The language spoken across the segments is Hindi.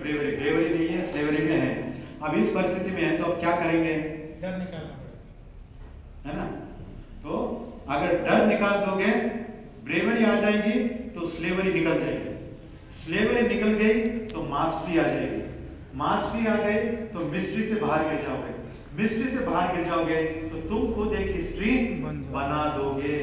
ब्रेवरी, ब्रेवरी नहीं है, स्लेवरी में है। अब इस परिस्थिति में है तो अब क्या करेंगे? डर निकालना पड़ेगा, है ना? तो अगर डर निकाल दोगे ब्रेवरी आ जाएगी, तो स्लेवरी निकल जाएगी। स्लेवरी निकल गई तो मास्टरी आ जाएगी। मास्टरी आ गई तो मिस्ट्री से बाहर गिर जाओगे। मिस्ट्री से बाहर गिर जाओगे तो तुम खुद एक हिस्ट्री बना दोगे,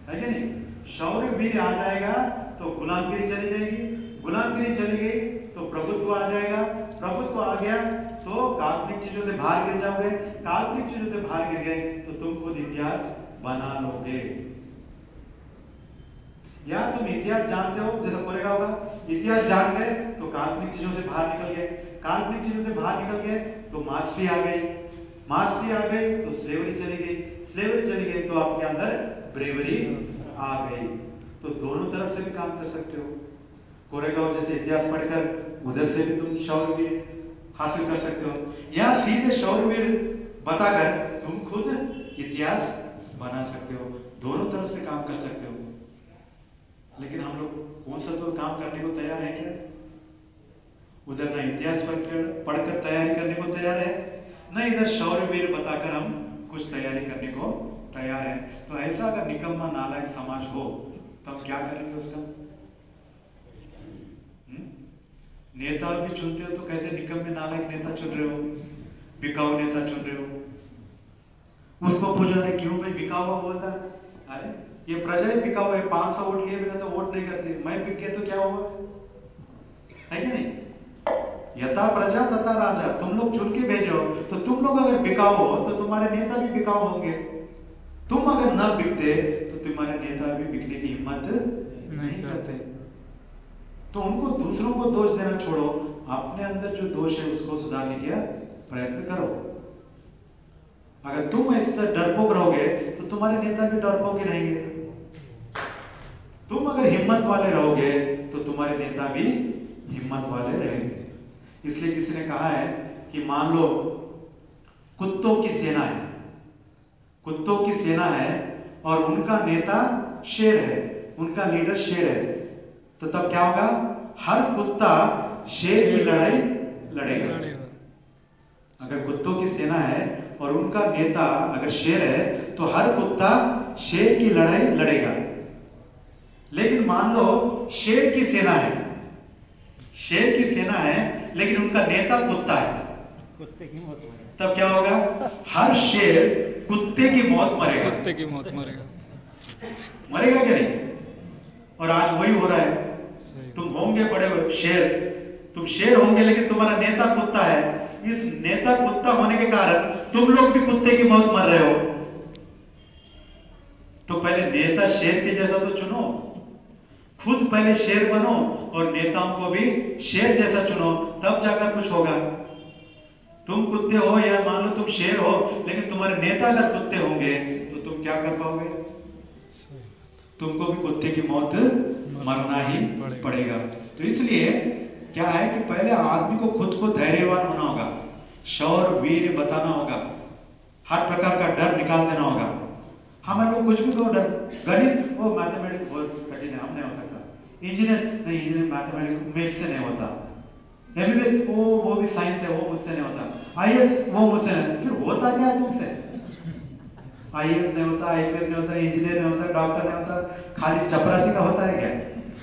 है कि नहीं? शौर्य वीर आ जाएगा तो गुलामगिरी चली जाएगी। गुलामगिरी चली गई तो प्रभुत्व आ जाएगा। प्रभुत्व आ गया तो काल्पनिक चीजों से बाहर गिर जाओगे। काल्पनिक चीजों से बाहर गिर गए तो तुम खुद इतिहास बना लोगे। या तुम इतिहास जानते हो, जैसा कोरेगा होगा, इतिहास जान गए तो काल्पनिक चीजों से बाहर निकल गए। काल्पनिक चीजों से बाहर निकल गए तो मास्टरी आ गई। मास्टरी आ गई तो स्लेवरी चली गई। स्लेवरी चली गई तो आपके अंदर ब्रेवरी आ गई। तो दोनों तरफ से भी काम कर सकते हो। कोरेगांव जैसे इतिहास पढ़कर उधर से भी तुम शौर्यवीर हासिल कर सकते हो, या सीधे शौर्यवीर बताकर तुम खुद इतिहास बना सकते हो। दोनों तरफ से काम कर सकते हो। लेकिन हम लोग कौन सा तो काम करने को तैयार है क्या? उधर ना इतिहास पढ़कर तैयारी करने को तैयार है, न इधर शौर्यवीर बताकर हम कुछ तैयारी करने को तैयार है। तो ऐसा अगर निकम्मा नालायक समाज हो तो हम क्या करेंगे उसका? नेता भी चुनते हो तो कैसे निकम्मे नालायक नेता चुन रहे हो, बिकाऊ नेता चुन रहे हो। उसको पूछा रहे क्यों भाई बिकाऊ हुआ बोलता? अरे ये प्रजा ही बिकाऊ है, 500 वोट लिए बिना तो वोट नहीं करती, मैं बिक गया तो क्या हुआ? है कि नहीं? यथा प्रजा तथा राजा, तुम लोग चुन के भेजो तो तुम लोग अगर बिकाऊ हो तो तुम्हारे नेता भी बिकाऊ होंगे। तुम अगर न बिकते तो तुम्हारे नेता भी बिकने की हिम्मत नहीं करते। तो उनको दूसरों को दोष देना छोड़ो, अपने अंदर जो दोष है उसको सुधारने का प्रयत्न करो। अगर तुम ऐसे डरपोक रहोगे तो तुम्हारे नेता भी डरपोक ही रहेंगे। तुम अगर हिम्मत वाले रहोगे तो तुम्हारे नेता भी हिम्मत वाले रहेंगे। इसलिए किसी ने कहा है कि मान लो कुत्तों की सेना है, कुत्तों की सेना है और उनका नेता शेर है, उनका लीडर शेर है, तो तब क्या होगा? हर कुत्ता शेर की लड़ाई लड़ेगा। अगर कुत्तों की सेना है और उनका नेता अगर शेर है तो हर कुत्ता शेर की लड़ाई लड़ेगा। लेकिन मान लो शेर की सेना है, शेर की सेना है लेकिन उनका नेता कुत्ता है, कुत्ते की मौत मरेगा। तब क्या होगा? हर शेर कुत्ते की मौत मरेगा। कुत्ते की मौत मरेगा। मरेगा क्या नहीं? और आज वही हो रहा है। तुम होंगे बड़े शेर, तुम शेर होंगे लेकिन तुम्हारा नेता कुत्ता है। इस नेता कुत्ता होने के कारण तुम लोग भी कुत्ते की मौत मर रहे हो। तो पहले नेता शेर के जैसा तो चुनो, खुद पहले शेर बनो और नेताओं को भी शेर जैसा चुनो, तब जाकर कुछ होगा। तुम कुत्ते हो या मान लो तुम शेर हो, लेकिन तुम्हारे नेता अगर कुत्ते होंगे तो तुम क्या कर पाओगे? तुमको भी कुत्ते की मौत मरना ही पड़ेगा। तो इसलिए क्या है कि पहले आदमी को खुद को धैर्यवान होना होगा, शौर्य वीर बताना होगा, हर प्रकार का डर निकाल देना होगा। हमारे लोग कुछ भी कहो डर, गणित वो मैथमेटिक्स बहुत कठिन है, हम नहीं हो सकता। इंजीनियर नहीं, इंजीनियर मैथमेटिक्स मेरे से नहीं होता। एमबीबीएस वो भी साइंस है, वो मुझसे नहीं होता। आईएएस वो मुझसे नहीं, फिर होता क्या है तुमसे? आईएएस नहीं होता, आईपीएस नहीं होता, इंजीनियर नहीं होता, डॉक्टर नहीं होता, खाली चपरासी का होता है क्या?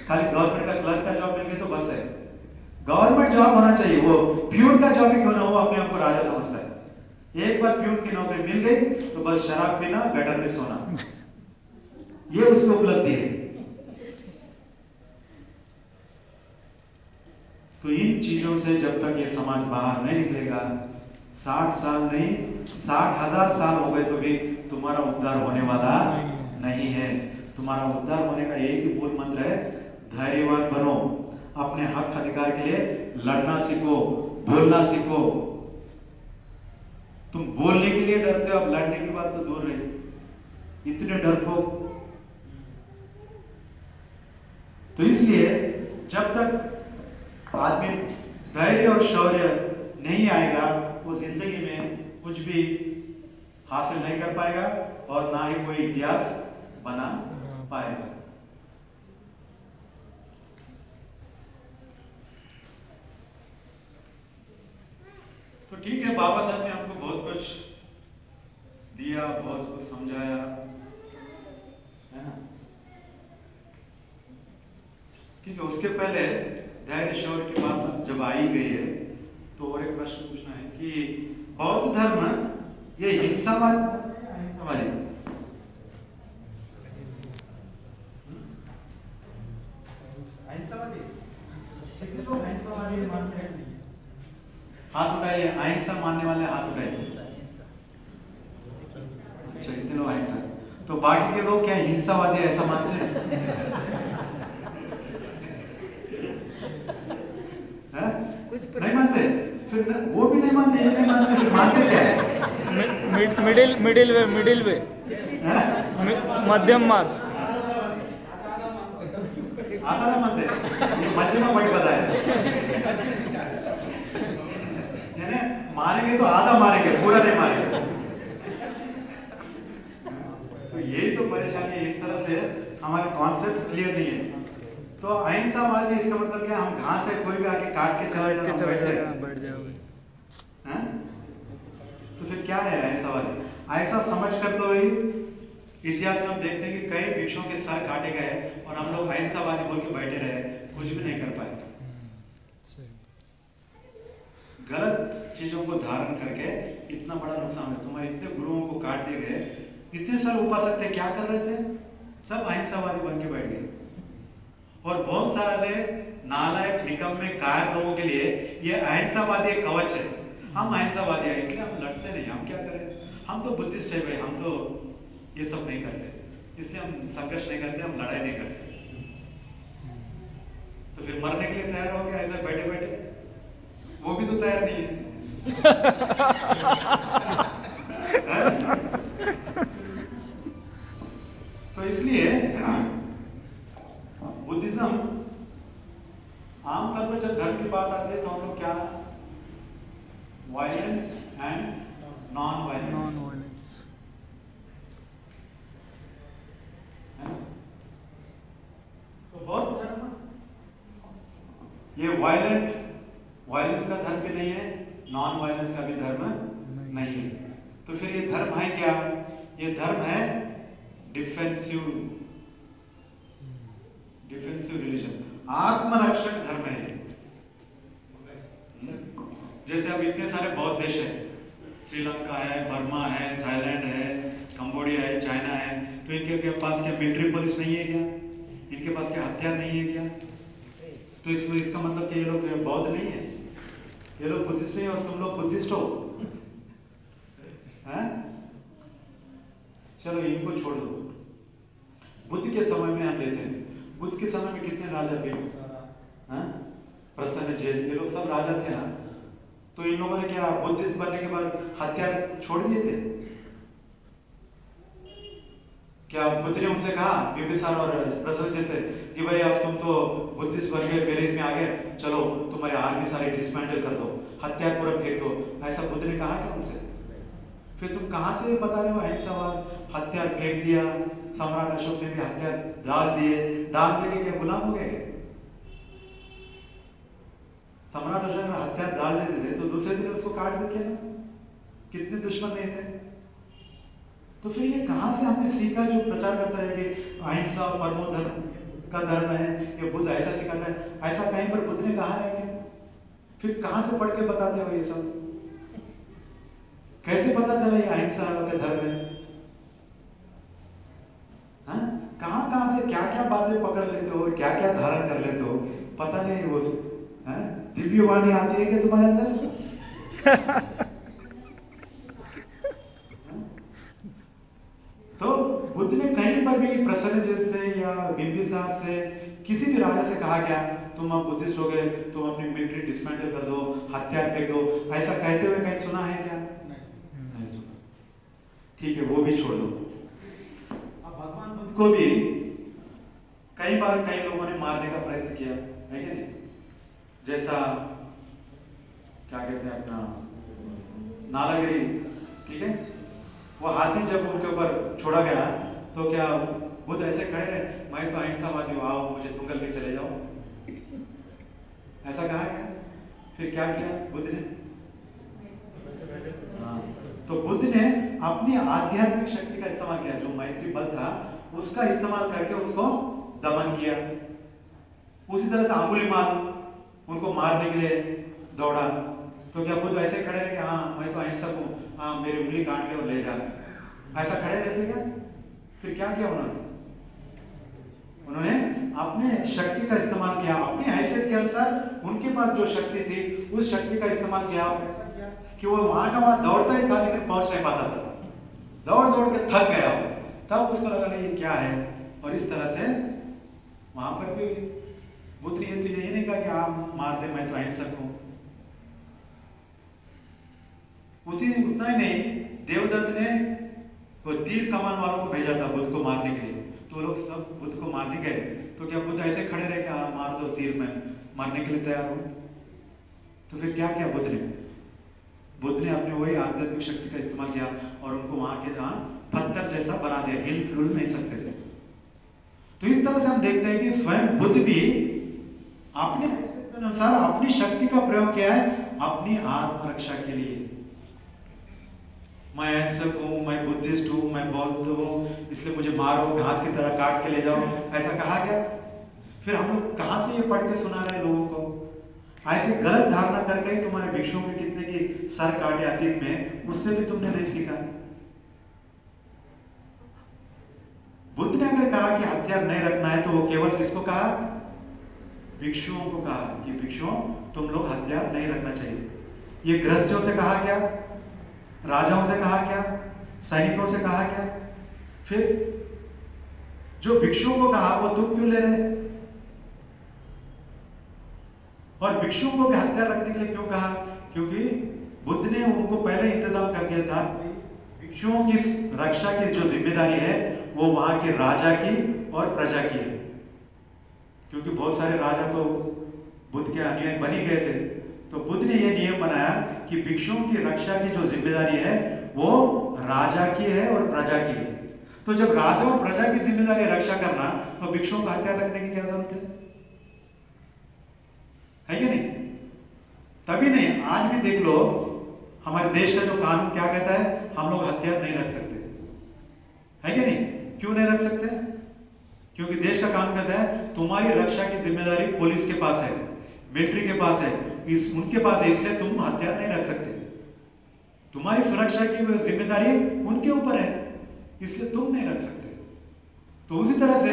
खाली गवर्नमेंट का क्लर्क का जॉब मिल गया तो बस है। गवर्नमेंट जॉब होना चाहिए, वो प्यून का जॉब ही क्यों ना हो, अपने आप को राजा समझता है। एक बार प्यून की नौकरी मिल गई तो बस शराब पीना, गटर में सोना, ये उसकी उपलब्धि है। तो इन चीजों से जब तक ये समाज बाहर नहीं निकलेगा, 60 साल नहीं 60,000 साल हो गए तो भी तुम्हारा उद्धार होने वाला नहीं है। तुम्हारा उद्धार होने का एक ही मूल मंत्र है, धैर्यवान बनो, अपने हक अधिकार के लिए लड़ना सीखो, बोलना सीखो। तुम बोलने के लिए डरते हो, अब लड़ने की बात तो दूर रही, इतने डरपोक। तो इसलिए जब तक आदमी धैर्य और शौर्य नहीं आएगा, वो जिंदगी में कुछ भी हासिल नहीं कर पाएगा और ना ही कोई इतिहास बना पाएगा। तो ठीक है, बाबा साहब ने हमको बहुत कुछ दिया, बहुत कुछ समझाया, है ना। ठीक है, उसके पहले धैर्य ईश्वर की बात जब आई गई है तो और एक प्रश्न पूछना है कि बौद्ध धर्म ये हिंसावादी अहिंसावादी? हाथ उठाइए, अहिंसा मानने वाले हाथ उठाइए। अच्छा, इतने लोग अहिंसा। तो बाकी के लोग क्या हिंसावादी ऐसा मानते हैं? नहीं मानते? फिर वो भी नहीं मानते, ये नहीं मानते, फिर मानते क्या है? मिडिल वे मध्यम मार्ग। आधा ना मानते, ये मध्यम बड़ी पता है। यानी मारेंगे तो आधा मारेंगे, पूरा नहीं मारेंगे। तो यही तो परेशानी है, इस तरह से हमारे कॉन्सेप्ट क्लियर नहीं है। तो अहिंसावादी इसका मतलब क्या? हम घास है, कोई भी आके काट के चला जाए, बैठ जाओगे। तो फिर क्या है अहिंसावादी? ऐसा समझ कर तो ही इतिहास में हम देखते हैं कि कई भिक्षुओं के सर काटे गए और हम लोग अहिंसावादी बोल के बैठे रहे, कुछ भी नहीं कर पाए। गलत चीजों को धारण करके इतना बड़ा नुकसान है। तुम्हारे इतने गुरुओं को काट दिए गए, इतने सारे उपासक थे, क्या कर रहे थे? सब अहिंसावादी बन के बैठ गए। और बहुत सारे नालायक निकम्मे कायर लोगों के लिए ये अहिंसावादी एक कवच है। हम अहिंसावादी हैं इसलिए हम लड़ते नहीं, हम क्या करें? हम तो बुद्धिस्ट है भाई, हम तो ये सब नहीं करते, इसलिए हम संघर्ष नहीं करते, हम लड़ाई नहीं करते। तो फिर मरने के लिए तैयार हो गया ऐसा बैठे बैठे? वो भी तो तैयार नहीं है। तो इसलिए बुद्धिज्म आमतौर पर जब धर्म की बात आती है तो हम लोग क्या, वायलेंस एंड नॉन वायलेंस। तो बौद्ध धर्म ये वायलेंस का धर्म भी नहीं है, नॉन वायलेंस का भी धर्म नहीं है। तो फिर ये धर्म है क्या? ये धर्म है डिफेंसिव रिलीजन, आत्मरक्षक धर्म है। जैसे अब इतने सारे बौद्ध देश हैं, श्रीलंका है, बर्मा है, थाईलैंड है, कंबोडिया है, चाइना है, तो इनके पास क्या मिलिट्री पुलिस नहीं है क्या? इनके पास क्या हथियार नहीं है क्या? तो इसका मतलब कि ये लोग बौद्ध नहीं है, ये लोग बुद्धिस्ट नहीं और तुम लोग बुद्धिस्ट हो? हैं? चलो इनको छोड़ दो। बुद्ध के समय में हम लेते हैं, बुद्ध के समय में कितने राजा थे? प्रसन्नजित, ये लोग सब राजा थे ना। तो इन लोगों ने क्या बुद्धिस्ट बनने के बाद हथियार छोड़ दिए थे क्या? बुद्ध ने उनसे कहा, बिंबिसार और प्रसन्नजित से, कि भाई अब तुम तो बुद्धिस्ट बन गए, पेरिस में आ गए, चलो तुम्हारी आर्मी सारी डिसमेंटल कर दो, हथियार पूरा फेंक दो। ऐसा बुद्ध ने कहा क्या उनसे? फिर तुम कहां से बता रहे हो अहिंसावाद? हथियार फेंक दिया, सम्राट अशोक ने भी हथियार डाल दिए के क्या गुलाम हो गए? सम्राट अशोक अगर हथियार डाल देते थे तो दूसरे दिन उसको काट देते ना, कितने दुश्मन नहीं थे। तो फिर ये कहां से हमने सीखा जो प्रचार करता है कि अहिंसा परमो धर्म का धर्म है, ये बुद्ध ऐसा सिखाता है? ऐसा कहीं पर बुद्ध ने कहा है क्या? फिर कहां से पढ़ के बताते हो ये सब? कैसे पता चला ये अहिंसा का धर्म है? कहां से क्या क्या बातें पकड़ लेते हो और क्या क्या धारण कर लेते हो, पता नहीं। वो दिव्य वाणी आती है क्या तुम्हारे अंदर? तो बुद्ध ने कहीं पर भी प्रसन्नजित से या बिंबिसार से किसी भी राजा से कहा क्या तुम अब बुद्धिस्ट हो गए, तुम अपनी मिलिट्री डिसमेंटल कर दो, हथियार फेंक दो, ऐसा कहते हुए कहीं सुना है क्या? नहीं सुना। ठीक है, वो भी छोड़ दो। अब भगवान बुद्ध को भी कई बार कई लोगों ने मारने का प्रयत्न किया है क्या नहीं? जैसा क्या कहते हैं अपना नालागिरी, ठीक है, वो हाथी जब उनके ऊपर छोड़ा गया तो क्या बुद्ध ऐसे खड़े रहे, मैं तो अहिंसावादी हूँ, आओ मुझे तुंगल के चले जाओ, ऐसा कहा गया? फिर क्या किया बुद्ध ने? तो बुद्ध ने अपनी आध्यात्मिक शक्ति का इस्तेमाल किया, जो मैत्री बल था उसका इस्तेमाल करके उसको दमन किया। उसी तरह से अंगुलीमाल उनको मारने के लिए दौड़ा, तो क्या बुद्ध ऐसे खड़े रहे कि हाँ मैं तो अहिंसक हूँ, हाँ मेरी उंगली काट के और ले जा, ऐसा खड़े रहते क्या? फिर क्या किया उन्होंने? उन्होंने अपने शक्ति का इस्तेमाल किया, अपनी हैसियत के अनुसार उनके पास जो शक्ति थी उस शक्ति का इस्तेमाल किया कि वो वहां का वहां दौड़ता ही था लेकिन पहुंच नहीं पाता था, दौड़ दौड़ के थक गया वो, तब उसको लगा ये क्या है। और इस तरह से वहां पर भी बुद्ध ने तो यही नहीं कहा कि आप मार दे, मैं तो अहिंसक हूं। उसी उतना ही नहीं, देवदत्त ने वो तीर कमान वालों को भेजा था बुद्ध को मारने के लिए, तो लोग सब बुद्ध को मारने गए, तो क्या बुद्ध ऐसे खड़े रहे कि हाँ मार दो तीर, में मारने के लिए तैयार हूं। तो फिर क्या किया बुद्ध ने? बुद्ध ने अपने वही आध्यात्मिक शक्ति का इस्तेमाल किया और उनको वहां के जहां पत्थर जैसा बना दिया, हिल डुल नहीं सकते थे। तो इस तरह से हम देखते हैं कि स्वयं बुद्ध भी अपने अनुसार अपनी शक्ति का प्रयोग किया है अपनी आत्मरक्षा के लिए। मैं अहिंसक हूँ, मैं बुद्धिस्ट हूँ, मैं बौद्ध हूँ, इसलिए मुझे मारो, घास की तरह काट के ले जाओ, ऐसा कहा गया। फिर हम लोग कहाँ से ये पढ़ के सुना रहे हैं लोगों को? ऐसे गलत धारणा करके ही तुम्हारे भिक्षुओं के कितने की सर काटे अतीत में, उससे भी तुमने नहीं सीखा। बुद्ध ने अगर कहा कि हथियार नहीं रखना है तो वो केवल किसको कहा? भिक्षुओं को कहा कि भिक्षुओं तुम लोग हथियार नहीं रखना चाहिए। ये गृहस्थियों से कहा क्या? राजाओं से कहा क्या? सैनिकों से कहा क्या? फिर जो भिक्षुओं को कहा वो तुम क्यों ले रहे? और भिक्षुओं को भी हथियार रखने के लिए क्यों कहा? क्योंकि बुद्ध ने उनको पहले इंतजाम कर दिया था, भिक्षुओं की रक्षा की जो जिम्मेदारी है वो वहां के राजा की और प्रजा की है। क्योंकि बहुत सारे राजा तो बुद्ध के अनुयायी बन ही गए थे, तो बुद्ध ने यह नियम बनाया कि भिक्षुओं की रक्षा की जो जिम्मेदारी है वो राजा की है और प्रजा की है। तो जब राजा और प्रजा की जिम्मेदारी रक्षा करना, तो भिक्षुओं का हथियार रखने की क्या जरूरत है कि नहीं? तभी नहीं, आज भी देख लो हमारे देश का जो कानून क्या कहता है, हम लोग हथियार नहीं रख सकते, है कि नहीं? क्यों नहीं रख सकते? क्योंकि देश का कानून कहता है तुम्हारी रक्षा की जिम्मेदारी पुलिस के पास है, मिलिट्री के पास है, उनके पास है, इसलिए तुम हथियार नहीं रख सकते। तुम्हारी सुरक्षा की जिम्मेदारी उनके ऊपर है, इसलिए तुम नहीं रख सकते। तो उसी तरह से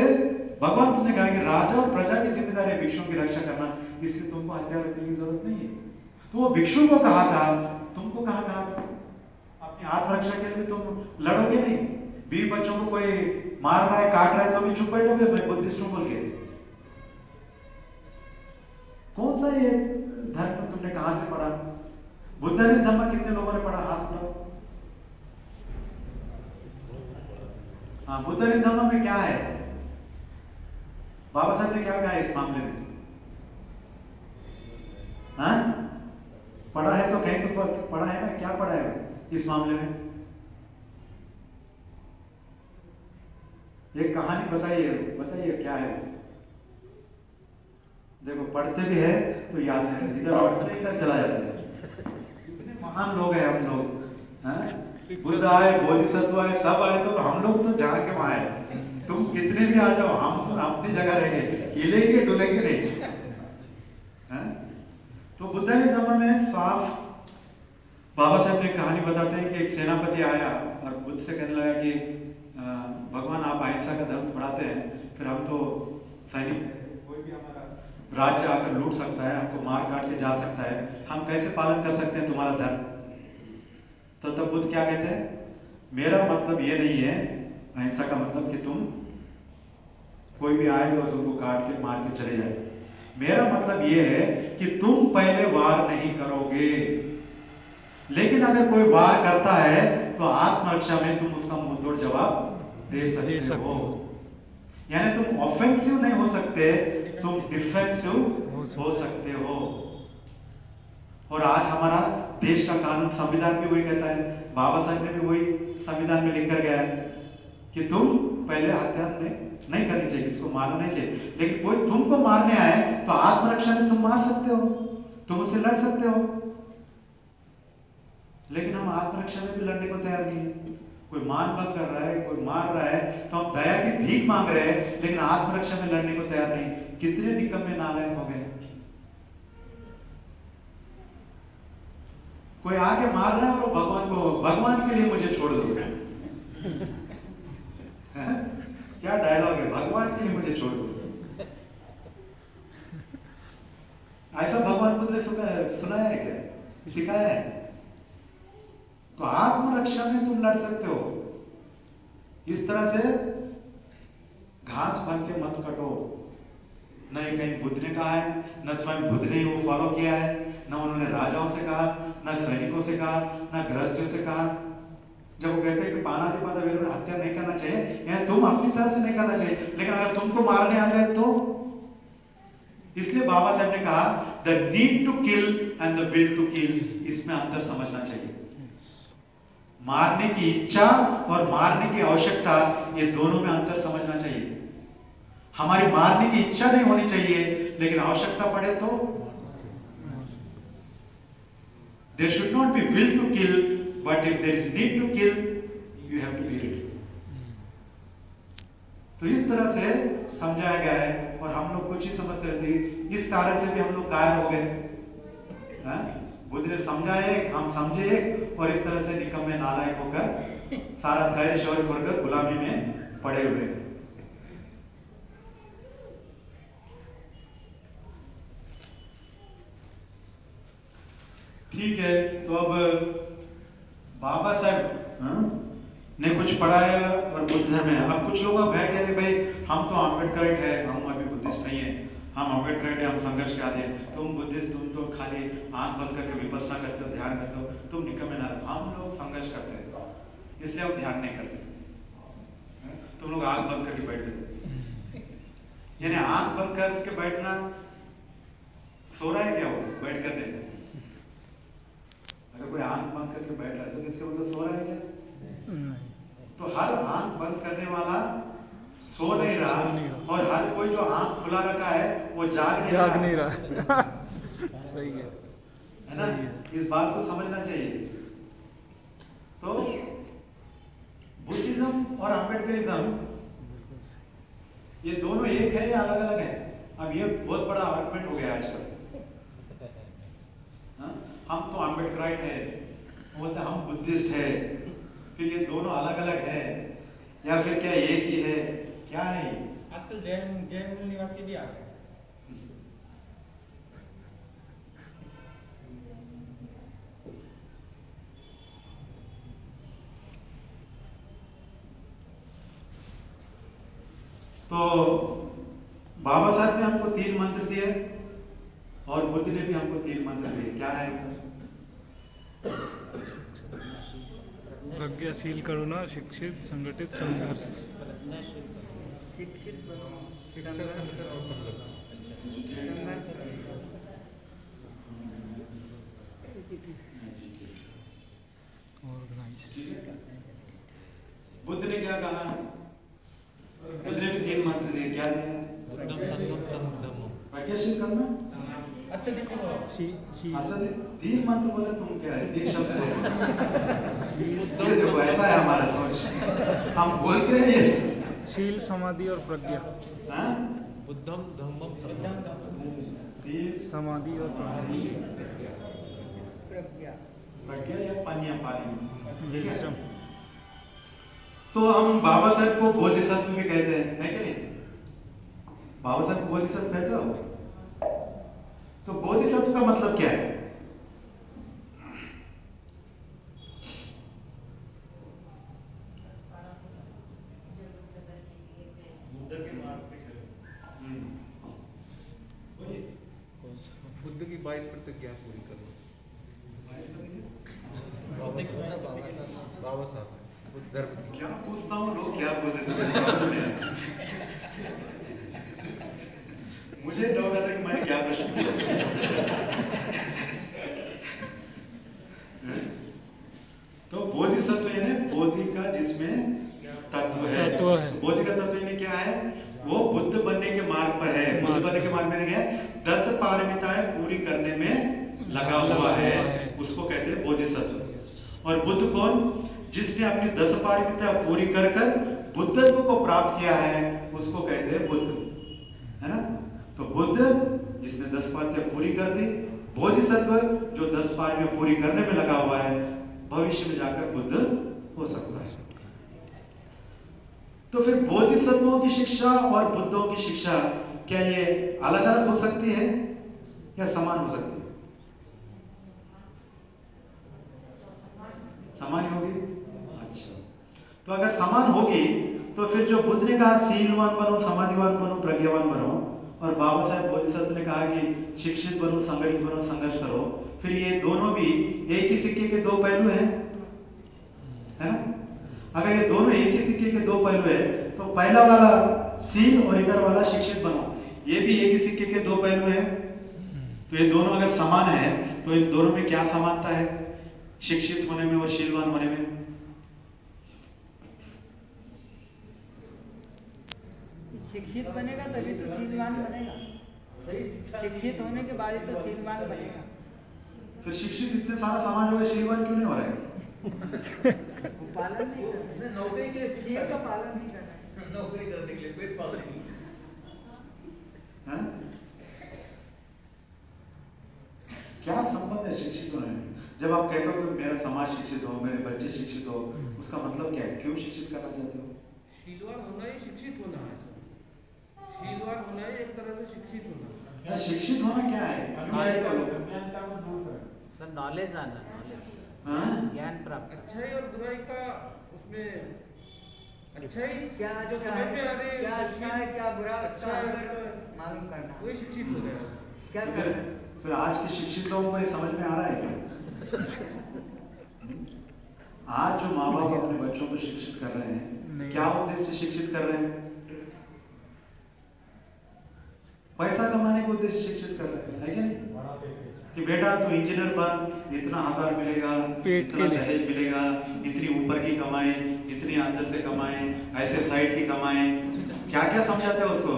भगवान बुद्ध ने कहा कि राजा और प्रजा की जिम्मेदारी है भिक्षुओं की रक्षा करना, इसलिए तुमको हथियार रखने की जरूरत नहीं है। तो वो भिक्षुओं को कहा था, तुमको कहा था? अपनी आत्मरक्षा के लिए भी तुम लड़ोगे नहीं। बीवी बच्चों को कोई मार रहा है, काट रहा है, तो भी चुप बैठोगे मैं बुद्धिस्ट हूं बोल के? कौन सा ये धर्म तुमने कहां से पढ़ा? बुद्धानिज्म धर्म कितने लोगों ने पढ़ा? हाथ उठाओ। हाँ, बुद्धानिज्म धर्म में क्या है? बाबा साहब ने क्या कहा है इस मामले में? हाँ, पढ़ा है तो कहीं तो पढ़ा है ना, क्या पढ़ा है इस मामले में? एक कहानी बताइए, बताइए क्या है? देखो पढ़ते भी है तो याद नहीं रहती, इधर पढ़ते इधर चला जाता है। इतने महान लोग हैं हम लोग, हैं? बुद्ध आए, बोधिसत्व आए, सब आए, तो हम लोग तो जहाँ के वहाँ है। तुम कितने भी आ जाओ, हम अपनी जगह रहेंगे, हिलेंगे डुलेंगे नहीं, हैं? तो बुद्धानिज्म में साफ बाबा साहब ने कहानी बताते हैं कि एक सेनापति आया और बुद्ध से कहने लगा कि भगवान आप अहिंसा का धर्म पढ़ाते हैं, फिर हम तो सैनिक, कोई भी हमारा राज्य आकर लूट सकता है, हमको मार काट के जा सकता है, हम कैसे पालन कर सकते हैं तुम्हारा धर्म? तो तब बुद्ध क्या कहते हैं? मेरा मतलब ये नहीं है अहिंसा का मतलब कि तुम कोई भी आए तो तुमको काट के मार के चले जाए। मेरा मतलब ये है कि तुम पहले वार नहीं करोगे, लेकिन अगर कोई वार करता है तो आत्मरक्षा में तुम उसका मुंहतोड़ जवाब दे सकते हो। यानी तुम ऑफेंसिव नहीं हो सकते, तुम डिफेंसिव हो सकते हो। और आज हमारा देश का कानून, संविधान भी वही कहता है, बाबा साहब ने भी वही संविधान में लिख कर गया है कि तुम पहले हत्या नहीं करनी चाहिए, किसको मारना नहीं चाहिए, लेकिन कोई तुमको मारने आए तो आत्मरक्षा में तुम मार सकते हो, तुम उससे लड़ सकते हो। लेकिन हम आत्मरक्षा में भी लड़ने को तैयार नहीं है। कोई मान भंग कर रहा है, कोई मार रहा है, तो हम दया की भीख मांग रहे हैं, लेकिन आत्मरक्षा में लड़ने को तैयार नहीं। कितने निकम्मे नालायक हो गए। कोई आके मार रहा है और भगवान के लिए मुझे छोड़ दो। क्या डायलॉग है, भगवान के लिए मुझे छोड़ दो। ऐसा भगवान बुद्ध ने सुनाया है क्या, सिखाया है? तो आत्मरक्षा में तुम लड़ सकते हो। इस तरह से घास बन के मत कटो। न ये कहीं बुद्ध ने कहा है, न स्वयं बुद्ध ने वो फॉलो किया है, न उन्होंने राजाओं से कहा, न सैनिकों से कहा, न गृहस्थियों से कहा। जब वो कहते हैं कि पानातिपात वगैरह हत्या नहीं करना चाहिए, या तुम अपनी तरफ से नहीं करना चाहिए, लेकिन अगर तुमको मारने आ जाए तो। इसलिए बाबा साहब ने कहा the need to kill and the will to kill, इसमें अंतर समझना चाहिए। मारने की इच्छा और मारने की आवश्यकता, ये दोनों में अंतर समझना चाहिए। हमारी मारने की इच्छा नहीं होनी चाहिए, लेकिन आवश्यकता पड़े तो। There should not be will to kill, but if there is need to kill, you have to be ready. तो इस तरह से समझाया गया है, और हम लोग कुछ ही समझते रहते हैं। इस कारण से भी हम लोग कायर हो गए। बुद्ध ने समझा एक, हम समझे एक, और इस तरह से निकम्मे नालायक होकर सारा धैर्य शौर्य खोकर गुलामी में पड़े हुए हैं। ठीक है, तो अब बाबा साहब ने कुछ पढ़ाया और बुद्ध धर्म है। अब कुछ लोग अब है कहते भाई हम तो अम्बेडकराइट है, हम अभी बुद्धिस्ट नहीं है, हम अम्बेडकराइट है, हम संघर्ष के आदि हैं। तुम बुद्धिस्ट, तुम तो खाली आंख बंद करके विपස්සना करते हो, ध्यान करते हो, तुम निकम्मे ना। हम लोग संघर्ष करते हैं, इसलिए अब ध्यान नहीं करते। तुम लोग आंख बंद करके बैठ गए, यानी आंख बंद करके बैठना, सो रहा है क्या वो बैठ करने? अगर कोई आंख बंद करके बैठ रहा है तो इसका मतलब सो रहा है क्या? तो हर आंख बंद करने वाला सो नहीं रहा, और हर कोई जो आंख खुला रखा है वो जाग नहीं रहा। सही है ना? इस बात को समझना चाहिए। तो बुद्धिज्म और अम्बेडकरिज्म, ये दोनों एक है या अलग अलग है? अब ये बहुत बड़ा आर्गुमेंट हो गया आजकल। हम तो अम्बेडकराइट है, वो तो हम बुद्धिस्ट है, फिर ये दोनों अलग अलग है या फिर क्या एक ही है? क्या है? आजकल जैन मूल निवासी भी आ गए। तो बाबा साहब ने हमको 3 मंत्र दिए और बुद्ध ने भी हमको 3 मंत्र दिए। क्या है? प्रज्ञाशील, करुणा, शिक्षित, संगठित, संघर्ष। शिक्षित बुद्ध ने क्या कहा? बुद्ध ने भी 3 मंत्र दिए। क्या दिया? प्रज्ञाशील करना, अत्यधिक 3 मंत्र बोले। तुम क्या है 3 शब्द बोले? ये देखो ऐसा है हमारा सोच, हम बोलते हैं ये शील, समाधि और प्रज्ञा। बुद्धम धम्मम शील, समाधि और प्रज्ञा या पानी। विजडम। तो हम बाबा साहब को बोधिसत्व भी कहते हैं, है कि नहीं? बाबा साहब को बोधिसत्व कहते हो? तो बोधिसत्व का मतलब क्या है? बुद्ध की 22 प्रतिज्ञा पूरी करो। बाबा साहब बुद्ध धर्म की। क्या पूछता हूँ, लोग क्या बोलते थे मुझे डाउट आता है कि मैंने क्या प्रश्न किया। तो बोधिसत्व यानी बोधि का जिसमें तत्व है। तो बोधि का तत्व यानी क्या है? वो बुद्ध बनने के मार्ग पर है। बुद्ध बनने के मार्ग में क्या है? 10 पारमिताएं पूरी करने में लगा हुआ है, उसको कहते हैं बोधिसत्व। और बुद्ध कौन? जिसने अपनी 10 पारमिता पूरी कर कर बुद्धत्व को प्राप्त किया है, उसको कहते हैं बुद्ध, है ना। तो बुद्ध जिसने 10 पारमिता पूरी कर दी, बोधिसत्व जो 10 पारमिता पूरी करने में लगा हुआ है, भविष्य में जाकर बुद्ध हो सकता है। तो फिर बोधिसत्वों की शिक्षा और बुद्धों की शिक्षा क्या ये अलग अलग हो सकती है या समान हो सकती है? समान होगी। अच्छा, तो अगर समान होगी तो फिर जो बुद्ध ने कहा शीलवान बनो, समाधिवान बनो, प्रज्ञावान बनो, और बाबा साहेब बोधिसत्व ने कहा कि शिक्षित बनो, संगठित बनो, संघर्ष करो, फिर ये दोनों भी एक ही सिक्के के दो पहलू हैं, है ना। अगर ये दोनों एक ही सिक्के के दो पहलू है तो पहला वाला शील और इधर वाला शिक्षित बनो, ये भी एक ही सिक्के के दो पहलू है। तो ये दोनों अगर समान है तो इन दोनों में क्या समानता है, शिक्षित होने में और शीलवान होने में? शिक्षित बनेगा तभी तो शीलवान बनेगा, शिक्षित होने के बाद ही तो शीलवान बनेगा। फिर शिक्षित इतने सारा समाज हो गया, शीलवान क्यों नहीं हो रहा है? पालन नहीं कर रहे, नौकरी के लिए शील का पालन नहीं कर रहे, नौकरी करने के लिए पेट पाल रही है। क्या संबंध है शिक्षित होने में? जब आप कहते हो कि मेरा समाज शिक्षित हो, मेरे बच्चे शिक्षित हो, उसका मतलब क्या है? क्यों शिक्षित करना चाहते हो? शीलवान होना ही शिक्षित होना है। शीलवान होना ही एक तरह से शिक्षित होना है। शिक्षित होना क्या है? क्यों कहते हो? सर नॉलेज आना, हाँ? ज्ञान प्राप्त। अच्छाई और बुराई का उसमें अच्छाई क्या जो अच्छा समझ में आ है, रही है, क्या अच्छा है, क्या बुरा, अच्छा उसका है, अंतर मालूम करना, वही शिक्षित हो गया। क्या फिर करना। फिर आज के शिक्षित लोगों को ये समझ में आ रहा है क्या? आज जो माँ बाप अपने बच्चों को शिक्षित कर रहे हैं, क्या उद्देश्य से शिक्षित कर रहे हैं? पैसा कमाने के उद्देश्य से शिक्षित कर रहे हैं, है क्या नहीं? कि बेटा तू इंजीनियर बन, इतना आधार मिलेगा, इतना दहेज मिलेगा, इतनी ऊपर की कमाई, इतनी अंदर से कमाई, ऐसे साइड की कमाई, क्या क्या समझाते हैं उसको।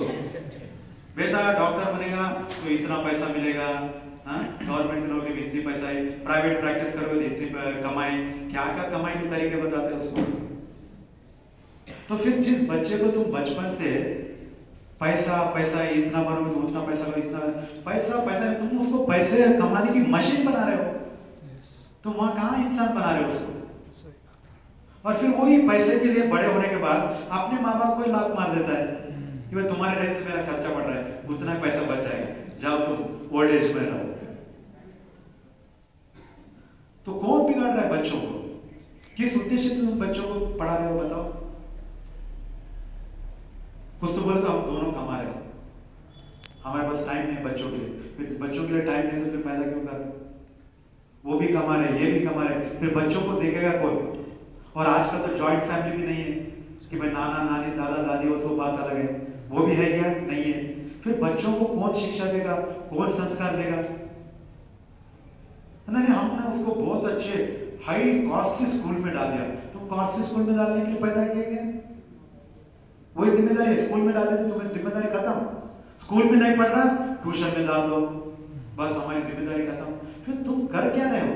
बेटा डॉक्टर बनेगा तो इतना पैसा मिलेगा, हाँ गवर्नमेंट की नौकरी में इतनी पैसा है, प्राइवेट प्रैक्टिस करोगे तो इतनी कमाई, क्या क्या कमाई के तरीके बताते हैं उसको। तो फिर जिस बच्चे को तुम बचपन से पैसा पैसा इतना बनोगे तो उतना पैसा करो, इतना पैसा पैसा, तुम उसको पैसे कमाने की मशीन बना रहे हो, तो वहां कहाँ इंसान बना रहे हो उसको। और फिर वही पैसे के लिए बड़े होने के बाद अपने माँ बाप को लात मार देता है कि भाई तुम्हारे रहने से मेरा खर्चा बढ़ रहा है, उतना पैसा बच जाएगा, जाओ तुम ओल्ड एज में रहो। तो कौन बिगाड़ रहा है बच्चों को? किस उद्देश्य से तुम बच्चों को पढ़ा रहे हो बताओ? कुछ तो बोले तो हम दोनों कमा रहे हो, हमारे पास टाइम नहीं बच्चों के लिए, फिर बच्चों के लिए टाइम नहीं तो फिर पैदा क्यों कर रहे? वो भी कमा रहे, ये भी कमा रहे, फिर बच्चों को देखेगा कौन? और आजकल तो जॉइंट फैमिली भी नहीं है कि भाई नाना नानी दादा दादी हो, तो बात अलग है, वो भी है क्या? नहीं है। फिर बच्चों को कौन शिक्षा देगा, कौन संस्कार देगा? नहीं, हमने उसको बहुत अच्छे हाई कॉस्टली स्कूल में डाल दिया। तो कॉस्टली स्कूल में डालने के लिए पैदा किया गया, वही जिम्मेदारी है। स्कूल में डाल देते तुम्हारी जिम्मेदारी खत्म। स्कूल में नहीं पढ़ रहा, ट्यूशन में डाल दो, बस हमारी जिम्मेदारी खत्म। फिर तुम कर क्या रहे हो?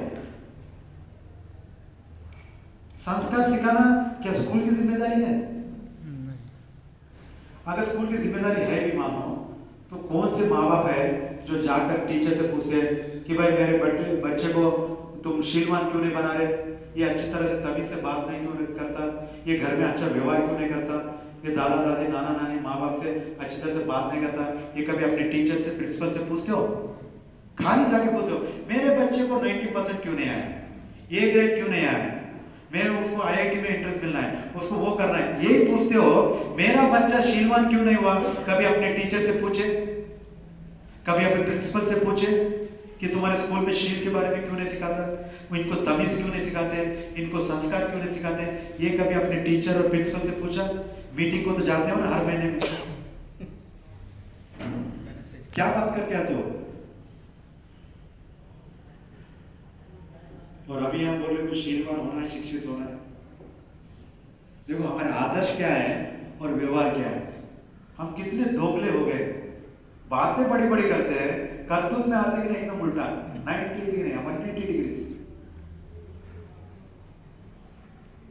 संस्कार सिखाना क्या स्कूल की जिम्मेदारी है? अगर स्कूल की जिम्मेदारी है भी मानो, तो कौन से माँ बाप है जो जाकर टीचर से पूछते हैं कि भाई मेरे बच्चे को तुम शीलवान क्यों नहीं बना रहे, ये अच्छी तरह से तमीज से बात नहीं क्यों करता, ये घर में अच्छा व्यवहार क्यों नहीं करता, ये दादा दादी नाना नानी माँ बाप से अच्छी तरह से बात नहीं करता, ये कभी अपने टीचर से प्रिंसिपल से पूछते हो? खाली जाके पूछते हो मेरे बच्चे को 90% क्यों नहीं आया, ये ग्रेड क्यों नहीं आया, मैं उसको IIT में इंटरेस्ट मिलना है, उसको वो करना है, यही पूछते हो। मेरा बच्चा शीलवान क्यों नहीं हुआ, कभी अपने टीचर से पूछे, कभी अपने प्रिंसिपल से पूछे कि तुम्हारे स्कूल में शील के बारे में क्यों नहीं सिखाता, इनको तमीज क्यों नहीं सिखाते, इनको संस्कार क्यों नहीं सिखाते, ये कभी अपने टीचर और प्रिंसिपल से पूछा? मीटिंग को तो जाते हो ना हर महीने में, क्या बात करके आते हो? और अभी हम बोल रहे हो शीलवान होना है, शिक्षित होना है। देखो हमारे आदर्श क्या है और व्यवहार क्या है। हम कितने दोगले हो गए, बातें बड़ी बड़ी करते हैं, करतूत में आते कि नहीं एकदम उल्टा 90 डिग्री नहीं, 180 डिग्री।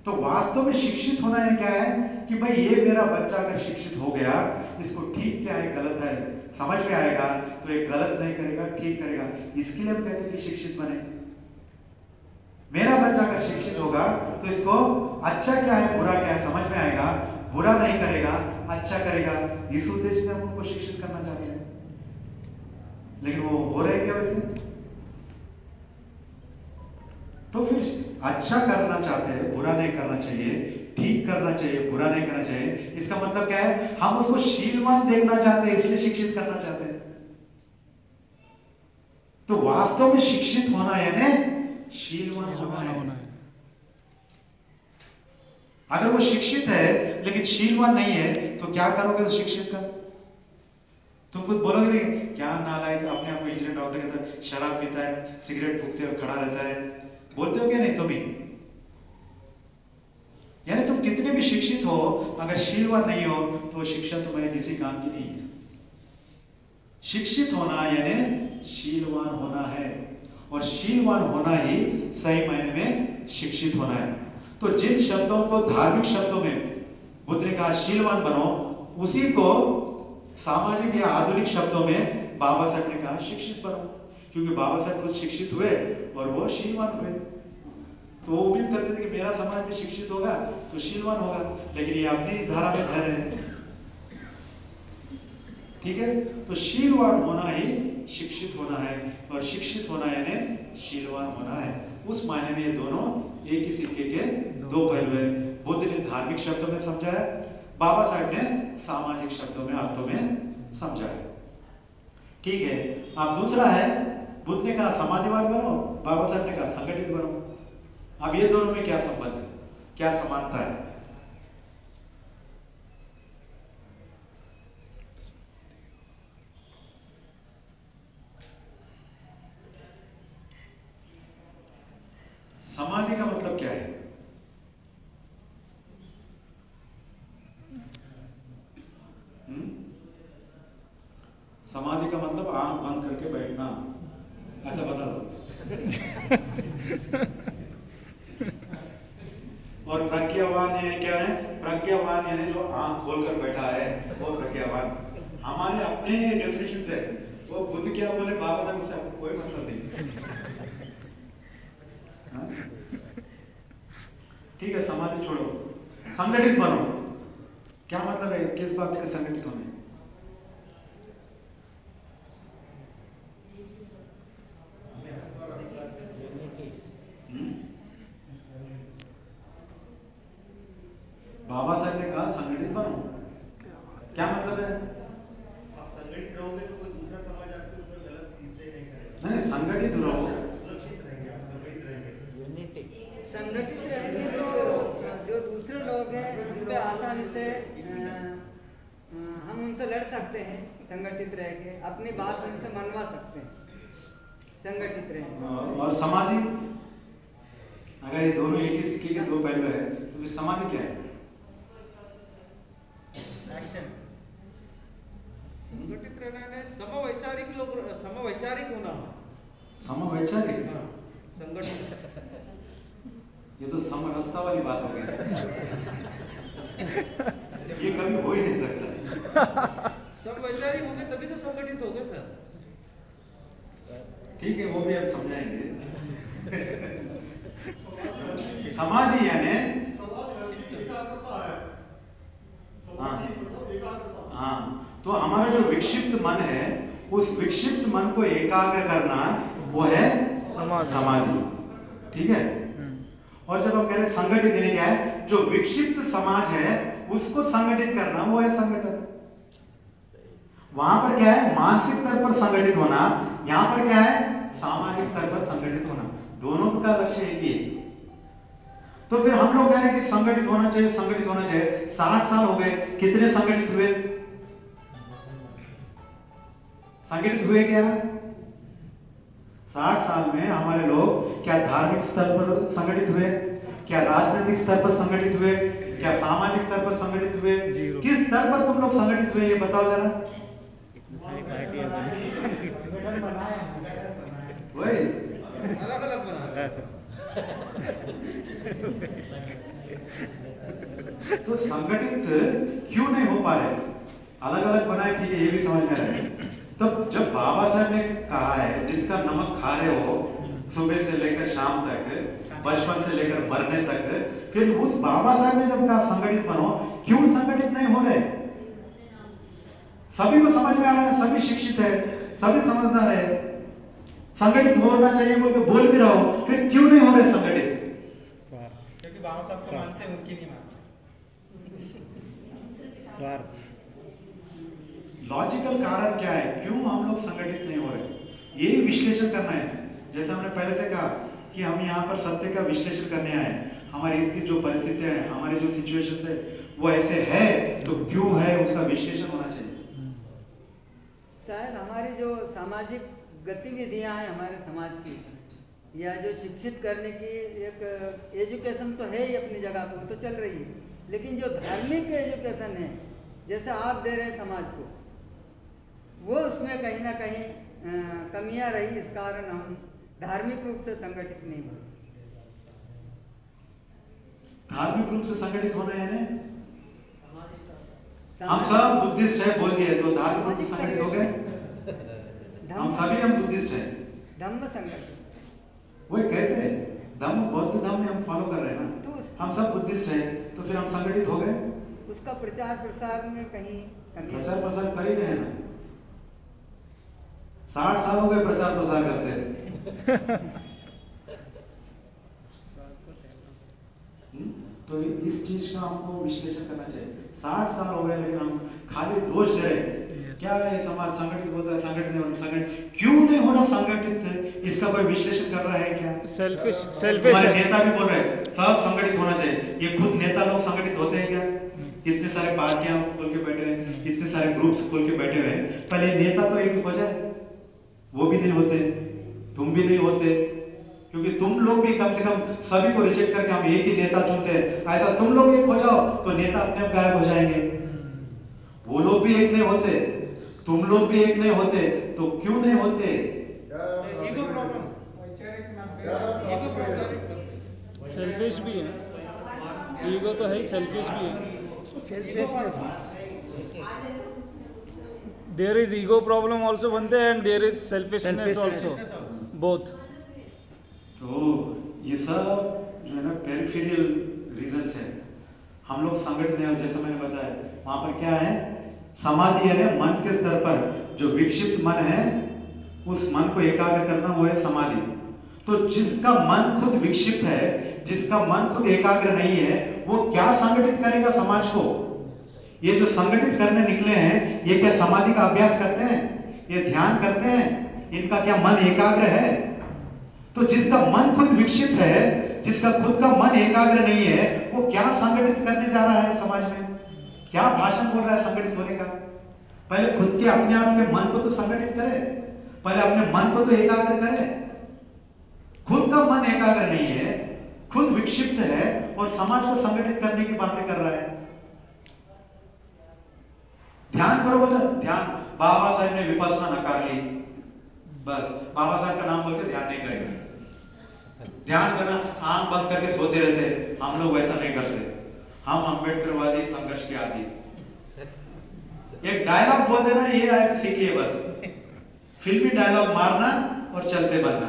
तो वास्तव में शिक्षित होना है क्या है कि भाई ये मेरा बच्चा अगर शिक्षित हो गया, इसको ठीक क्या है गलत है समझ में आएगा, तो ये गलत नहीं करेगा ठीक करेगा। इसके लिए हम कहते हैं कि शिक्षित बने। मेरा बच्चा अगर शिक्षित होगा तो इसको अच्छा क्या है बुरा क्या है समझ में आएगा, बुरा नहीं करेगा अच्छा करेगा। इस उद्देश्य से हम उनको शिक्षित करना चाहते हैं, लेकिन वो हो रहे क्या वैसे? तो फिर अच्छा करना चाहते हैं, बुरा नहीं करना चाहिए, ठीक करना चाहिए, बुरा नहीं करना चाहिए। इसका मतलब क्या है? हम उसको शीलवान देखना चाहते हैं, इसलिए शिक्षित करना चाहते हैं। तो वास्तव में शिक्षित होना यानी शीलवान होना है। अगर वो शिक्षित है लेकिन शीलवान नहीं है तो क्या करोगे उस शिक्षित का? तुम कुछ बोलोगे नहीं, क्या नालायक, अपने आप को इंजीनियर डॉक्टर कहता है, शराब पीता है, सिगरेट फूकते हुए खड़ा रहता है, बोलते हो क्या नहीं तुम ही? यानी तुम कितने भी शिक्षित हो, अगर शीलवान नहीं हो तो शिक्षा तुम्हारे किसी काम की नहीं है। शिक्षित होना यानी शीलवान होना है, और शीलवान होना ही सही मायने में शिक्षित होना है। तो जिन शब्दों को धार्मिक शब्दों में बुद्ध ने कहा शीलवान बनो, उसी को सामाजिक या आधुनिक शब्दों में बाबा साहब ने कहा शिक्षित बनो, क्योंकि बाबा साहब खुद शिक्षित हुए और वो शीलवान हुए। तो वो उम्मीद करते थे कि मेरा समाज भी शिक्षित होगा तो शीलवान होगा, लेकिन ये अपनी धारा में बह रहे हैं। ठीक है, तो शीलवान होना ही शिक्षित होना है, और शिक्षित होना यानी शीलवान होना है। उस मायने में ये दोनों एक ही सिक्के के दो पहलू है। बुद्ध ने धार्मिक शब्दों में समझाया, बाबा साहब ने सामाजिक शब्दों में अर्थों में समझाया। ठीक है, अब दूसरा है, बुद्ध ने कहा समाधिवान बनो, बाबा साहब ने कहा संगठित बनो। अब ये दोनों में क्या संबंध है, क्या समानता है? समाधि का मतलब क्या है? समाधि का मतलब आंख बंद करके बैठना, ऐसा बता दो। और प्रज्ञावान यानी क्या है? प्रज्ञावान यानी जो आंख खोलकर बैठा है वो प्रज्ञावान। हमारे अपने डेफिनेशन से वो बुद्ध क्या बोले, बाबा साहब से आपको कोई मतलब नहीं। ठीक है, समाधि छोड़ो, संगठित बनो। क्या मतलब है, किस बात का संगठित होना है? बाबा साहब ने कहा संगठित बनो, क्या मतलब है? आप संगठित रहोगे तो कोई दूसरा समाज आपके ऊपर गलत तीसरे नहीं करेगा। नहीं, संगठित रहो, सुरक्षित रहेंगे, आप संगठित रहेंगे। संगठित रहेंगे तो जो दूसरे लोग हैं उन पे आसानी से हम उनसे लड़ सकते हैं। संगठित रह के अपनी बात उनसे मनवा सकते हैं, संगठित रहेंगे। और समाधि, अगर ये दोनों एक ही सिक्के के दो पहलू है तो फिर समाधि क्या है? संगठित रहना है, समवैचारिक लोग, समवैचारिक होना। समवैचारिक? हाँ, संगठित। ये तो समरसता वाली बात हो गई। ये कभी हो ही नहीं सकता। समवैचारिक होंगे तभी तो संगठित होंगे सर। ठीक है, वो भी आप समझाएंगे। समाधि यानी हाँ, तो हमारा जो विक्षिप्त मन है, उस विक्षिप्त मन को एकाग्र करना वो है समाधि। ठीक है, और जब हम कह रहे हैं संगठित यानी क्या है, जो विक्षिप्त समाज है उसको संगठित करना वो है संगठन। वहां पर क्या है, मानसिक स्तर पर संगठित होना, यहाँ पर क्या है, सामाजिक स्तर पर संगठित होना। दोनों का लक्ष्य एक ही है। तो फिर हम लोग कह रहे हैं कि संगठित होना चाहिए, संगठित होना चाहिए। 60 साल हो गए, कितने संगठित हुए? संगठित हुए क्या? 60 साल में हमारे लोग क्या धार्मिक स्तर पर संगठित हुए, क्या राजनीतिक स्तर पर संगठित हुए, क्या सामाजिक स्तर पर संगठित हुए? किस स्तर पर तुम लोग संगठित हुए ये बताओ जरा। वही अलग अलग बना। तो संगठित क्यों नहीं हो पा रहे? अलग अलग बनाए, ठीक है, ये भी समझ में आ रहा है। तब जब बाबा साहब ने कहा है जिसका नमक खा रहे हो सुबह से लेकर शाम तक, बचपन से लेकर मरने तक, फिर उस बाबा साहब ने जब कहा संगठित बनो, क्यों संगठित नहीं हो रहे? सभी को समझ में आ रहा है, सभी शिक्षित है, सभी समझदार है, संगठित होना चाहिए बोल के बोल भी रहा हो, फिर क्यों नहीं हो रहे संगठित? क्योंकि बाबा साहब को मानते हैं, उनकी नहीं मानते। लॉजिकल कारण क्या है, क्यों हम लोग संगठित नहीं हो रहे? यही विश्लेषण करना है। जैसे हमने पहले से कहा कि हम यहाँ पर सत्य का विश्लेषण करने आए, हमारे ईद की जो परिस्थितियां हैं, हमारे जो सिचुएशंस है वो ऐसे है, तो क्यों है उसका विश्लेषण होना चाहिए। शायद हमारी जो सामाजिक गतिविधियां हैं हमारे समाज की, या जो शिक्षित करने की एक एजुकेशन तो है ही अपनी जगह पर, तो चल रही है, लेकिन जो धार्मिक एजुकेशन है जैसे आप दे रहे समाज को, वो उसमें कहीं ना कहीं कमियां रही, इस कारण हम धार्मिक रूप से संगठित नहीं हुए। धार्मिक रूप से संगठित होना है ना, हम सब बुद्धिस्ट है बोल दिए तो धार्मिक रूप से संगठित हो गए। हम सभी हम बुद्धिस्ट हैं, धम्म संगठित। वही कैसे? धम्म बौद्ध धर्म में हम फॉलो कर रहे हैं ना, हम सब बुद्धिस्ट हैं, तो फिर हम संगठित हो गए। उसका प्रचार प्रसार में कहीं प्रचार प्रसार कर ही रहे हैं ना, 60 साल हो गए प्रचार प्रसार करते। तो इस चीज का हमको विश्लेषण करना चाहिए। 60 साल हो गए लेकिन हम खाली दोष दे रहे हैं। क्या है समाज संगठित बोलता है, संगठित नहीं, संगठित क्यों नहीं हो रहा? संगठित से इसका कोई विश्लेषण कर रहा है क्या? सेल्फिश हमारे नेता भी बोल रहे हैं सब संगठित होना चाहिए, ये खुद नेता लोग संगठित होते हैं क्या? इतने सारे पार्टियां खोल के बैठे हैं, इतने सारे ग्रुप्स खोल के बैठे हुए हैं, पहले नेता तो एक हो जाए। वो भी नहीं होते, तुम भी नहीं होते, क्योंकि तुम लोग भी कम से कम सभी को रिजेक्ट करके हम एक ही नेता चुनते हैं। ऐसा तुम लोग एक हो जाओ तो नेता अपने आप गायब हो जाएंगे। वो लोग भी एक नहीं होते, तुम लोग भी एक नहीं होते, तो क्यों नहीं होते? Ego problem, ego problem, selfish भी है, ईगो तो है ही, सेल्फिश भी है। There is ego problem also one day and there is selfishness also, both. तो ये सब जो है ना पेरिफेरियल रीजंस है। हम लोग संगठित नहीं हो, जैसा मैंने बताया वहां पर क्या है, समाधि है ना, मन के स्तर पर जो विक्षिप्त मन है उस मन को एकाग्र करना, वो है समाधि। तो जिसका मन खुद विक्षिप्त है, जिसका मन खुद एकाग्र नहीं है, वो क्या संगठित करेगा समाज को? ये जो संगठित करने निकले हैं, ये क्या समाधि का अभ्यास करते हैं? ये ध्यान करते हैं? इनका क्या मन एकाग्र है? तो जिसका मन खुद विक्षिप्त है, जिसका खुद का मन एकाग्र नहीं है, वो क्या संगठित करने जा रहा है समाज में? क्या भाषण बोल रहा है संगठित होने का? पहले खुद के अपने आप के मन को तो संगठित करे, पहले अपने मन को तो एकाग्र करे। खुद का मन एकाग्र नहीं है, खुद विक्षिप्त है और समाज को संगठित करने की बातें कर रहा है। ध्यान करो बोला, ध्यान बाबा साहब ने विपස්සना नकार ली, बस बाबा साहब का नाम बोल के ध्यान नहीं करेगा। ध्यान करना आंख बंद करके सोते रहते, हम लोग वैसा नहीं करते, हम अम्बेडकरवादी संघर्ष के आदि। एक डायलॉग बोल देना, ये आएगा सीख लिए बस, फिल्मी डायलॉग मारना और चलते बनना।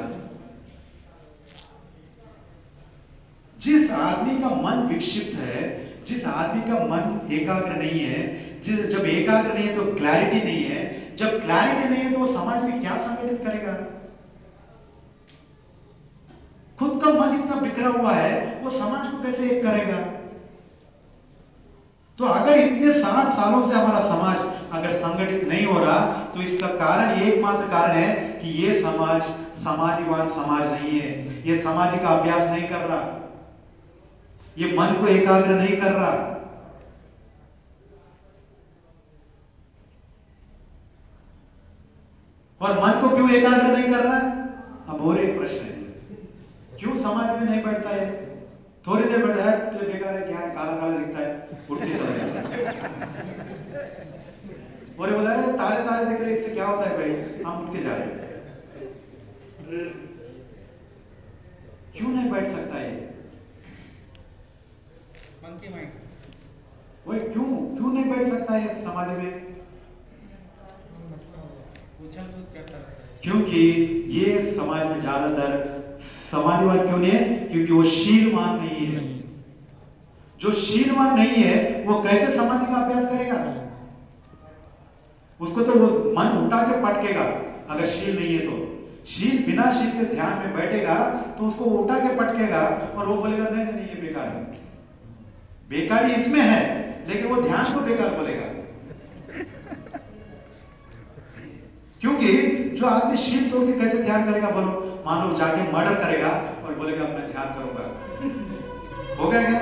जिस आदमी का मन विक्षिप्त है, जिस आदमी का मन एकाग्र नहीं है, जब एकाग्र नहीं है तो क्लैरिटी नहीं है, जब क्लैरिटी नहीं है तो वो समाज में क्या संगठित करेगा? खुद का मन इतना बिखरा हुआ है, वो समाज को कैसे एक करेगा? तो अगर इतने 60 सालों से हमारा समाज अगर संगठित नहीं हो रहा, तो इसका कारण एकमात्र कारण है कि ये समाज समाधिवान समाज नहीं है, ये समाधि का अभ्यास नहीं कर रहा, ये मन को एकाग्र नहीं कर रहा। और मन को क्यों एकाग्र नहीं कर रहा है? अब और एक प्रश्न है, क्यों समाधि में नहीं बैठता है? थोड़ी देर बैठा है, ये बेकार है, क्या है, काला काला दिखता है, उठ के चला जाता है। और ये बता रहे तारे तारे दिख रहे, इससे क्या होता है भाई, हम उठ के जा रहे हैं। क्यों नहीं बैठ सकता है? मंकी माइंड, कोई क्यों नहीं बैठ सकता है समाधि में? उछल कूद करता रहता है। क्योंकि ये समाज में ज्यादातर समाधिवाद क्यों नहीं है? क्योंकि वो शीलवान नहीं है। जो शीलवान नहीं है वो कैसे समाधि का अभ्यास करेगा? उसको तो वो मन उठा के पटकेगा अगर शील नहीं है तो। शील बिना शील के ध्यान में बैठेगा तो उसको उठा के पटकेगा और वो बोलेगा नहीं नहीं ये बेकार है। बेकारी इसमें है लेकिन वो ध्यान को बेकार बोलेगा। क्योंकि जो आदमी शील तोड़ के कैसे ध्यान करेगा बोलो? मान लो जाके मर्डर करेगा और बोलेगा मैं ध्यान करूंगा, हो गया क्या?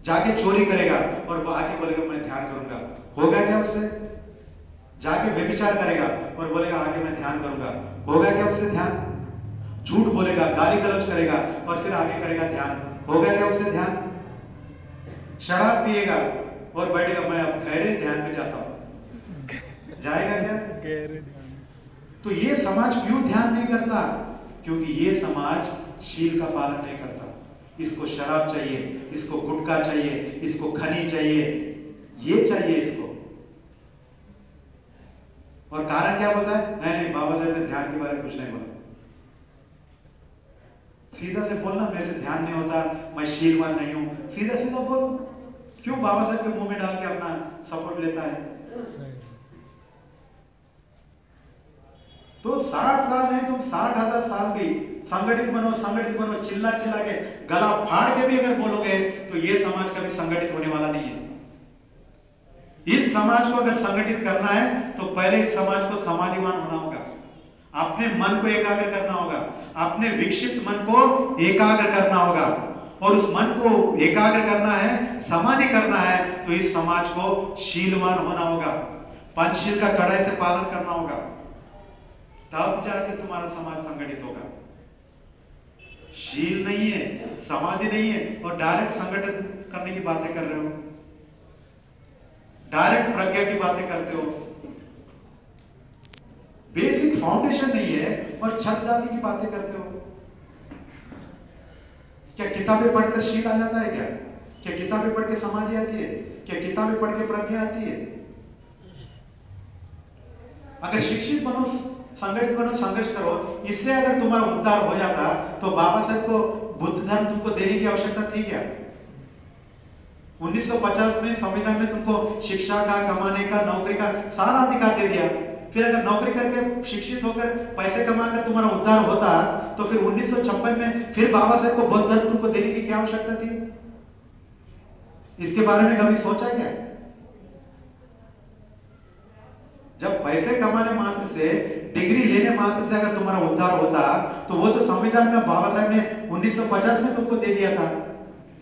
जाके चोरी करेगा और वो आके बोलेगा मैं ध्यान करूंगा, हो गया क्या उससे? जाके व्यभिचार करेगा और बोलेगा आके मैं ध्यान करूंगा, हो गया क्या उससे ध्यान? झूठ बोलेगा, गाली गलौज करेगा और फिर आगे करेगा ध्यान, हो गया क्या उससे ध्यान? शराब पिएगा और बैठेगा मैं अब गहरे ध्यान में जाता हूं, जाएगा क्या? तो ये समाज क्यों ध्यान नहीं करता? क्योंकि ये समाज शील का पालन नहीं करता। इसको शराब चाहिए, इसको गुटखा चाहिए, इसको खनी चाहिए, ये चाहिए इसको। और कारण क्या बोलता है? नहीं बाबा साहब ने ध्यान के बारे में कुछ नहीं बोला। सीधा से बोलना मेरे से ध्यान नहीं होता, मैं शीलवान नहीं हूं, सीधा सीधा बोल। क्यों बाबा साहब के मुंह में डाल के अपना सपोर्ट लेता है? तो 60 साल नहीं तुम 60,000 साल भी संगठित बनो, चिल्ला चिल्ला के गला फाड़ के भी अगर बोलोगे तो ये समाज कभी संगठित होने वाला नहीं है। इस समाज को अगर संगठित करना है तो पहले इस समाज को समाधिवान होना होगा, अपने मन को एकाग्र करना होगा, अपने विक्षिप्त मन को एकाग्र करना होगा। और उस मन को एकाग्र करना है, समाधि करना है तो इस समाज को शीलवान होना होगा, पंचशील का कड़ाई से पालन करना होगा, तब जाके तुम्हारा समाज संगठित होगा। शील नहीं है, समाधि नहीं है और डायरेक्ट संगठन करने की बातें कर रहे हो, डायरेक्ट प्रज्ञा की बातें करते हो, बेसिक फाउंडेशन नहीं है और छत डालने की बातें करते हो। क्या किताबें पढ़कर शील आ जाता है क्या? क्या किताबें पढ़ के समाधि आती है? क्या किताबें पढ़ के प्रज्ञा आती है? अगर शिक्षित बनो, संगठित बनो, संघर्ष करो, इससे अगर तुम्हारा उद्धार हो जाता तो बाबा साहब को बुद्ध धर्म तुमको देने की आवश्यकता थी क्या? 1950 में संविधान में तुमको शिक्षा का, कमाने का, नौकरी का सारा अधिकार दे दिया। फिर अगर नौकरी करके शिक्षित होकर पैसे कमाकर तुम्हारा उद्धार होता तो फिर 1956 में फिर बाबा साहब को बुद्ध धर्म तुमको देने की क्या आवश्यकता थी? इसके बारे में कभी सोचा क्या? जब पैसे कमाने मात्र से, डिग्री लेने मात्र से अगर तुम्हारा उद्धार होता तो वो तो संविधान में बाबा साहब ने 1950 में तुमको दे दिया था।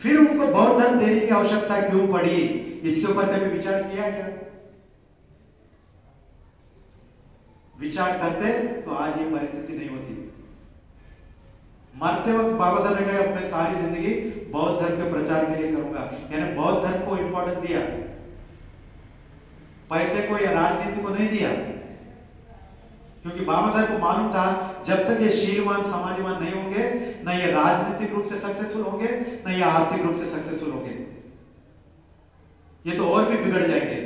फिर उनको बौद्ध धर्म देने की आवश्यकता क्यों पड़ी? इसके ऊपर कभी विचार किया क्या? विचार करते तो आज ये परिस्थिति नहीं होती। मरते वक्त बाबा साहब ने कहा अपने सारी जिंदगी बौद्ध धर्म के प्रचार के लिए करूंगा, यानी बौद्ध धर्म को इंपॉर्टेंस दिया, पैसे को या राजनीति को नहीं दिया। क्योंकि बाबा साहब को मालूम था जब तक ये शीलवान समाजवान नहीं होंगे, न ये राजनीतिक रूप से सक्सेसफुल होंगे, न ये आर्थिक रूप से सक्सेसफुल होंगे, ये तो और भी बिगड़ जाएंगे।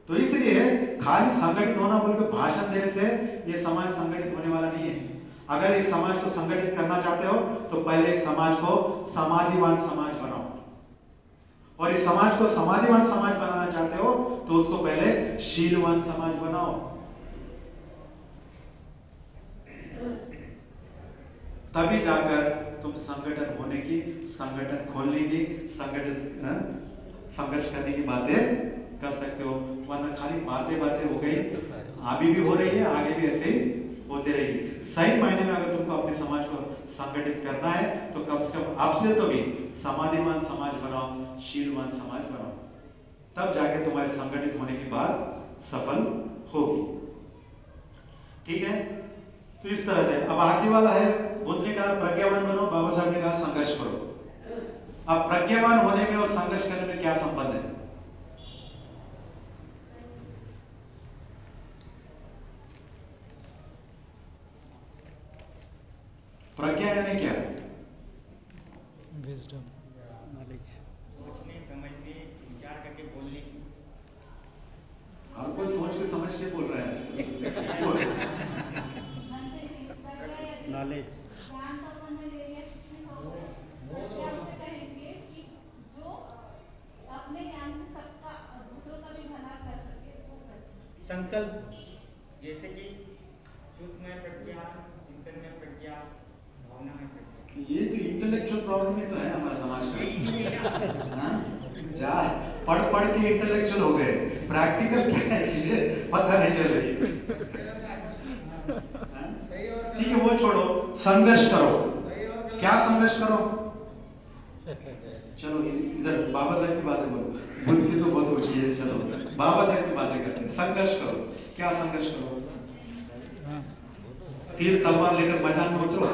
तो इसलिए खाली संगठित होना बोल के भाषण देने से ये समाज संगठित होने वाला नहीं है। अगर इस समाज को संगठित करना चाहते हो तो पहले इस समाज को समाधिवान समाज बनाओ, और इस समाज को समाधिवान समाज बनाना चाहते हो तो उसको पहले शीलवान समाज बनाओ। तभी जाकर तुम संगठन होने की, संगठन खोलने की, संगठित संघर्ष करने की बातें कर सकते हो। वरना खाली बातें हो गई, अभी भी हो रही है, आगे भी ऐसे ही होते रहेगी। सही मायने में अगर तुमको अपने समाज को संगठित करना है तो कम से कम अब से तो भी समाधिवान समाज बनाओ, शीलवान समाज बनाओ, तब जाके तुम्हारे संगठित होने की बात सफल होगी। ठीक है, तो इस तरह से अब आखिरी वाला है, बुद्ध ने कहा प्रज्ञावान बनो, बाबा साहब ने कहा संघर्ष करो। अब प्रज्ञावान होने में और संघर्ष करने में क्या संबंध है? प्रज्ञा यानी क्या? Wisdom. सोचने समझने विचार करके बोलने की। हर कोई सोच के समझ के बोल रहा है आजकल। नॉलेज संकल्प, जैसे कि शुद्ध में प्रज्ञा, चिंतन में प्रज्ञा, भावना में प्रज्ञा। ये तो इंटेलेक्चुअल प्रॉब्लम ही तो है हमारे समाज का। हाँ? जा पढ़ पढ़ के इंटेलेक्चुअल हो गए, प्रैक्टिकल क्या है चीजें पता नहीं चल रही। हाँ? ठीक है, वो छोड़ो, संघर्ष करो। क्या संघर्ष करो? चलो इधर बाबा साहब की बातें बोलो, बुद्ध की तो बहुत ऊंची है। चलो बाबा साहब की बातें करते हैं। संघर्ष करो। क्या संघर्ष करो? तीर तलवार लेकर मैदान में उतरो।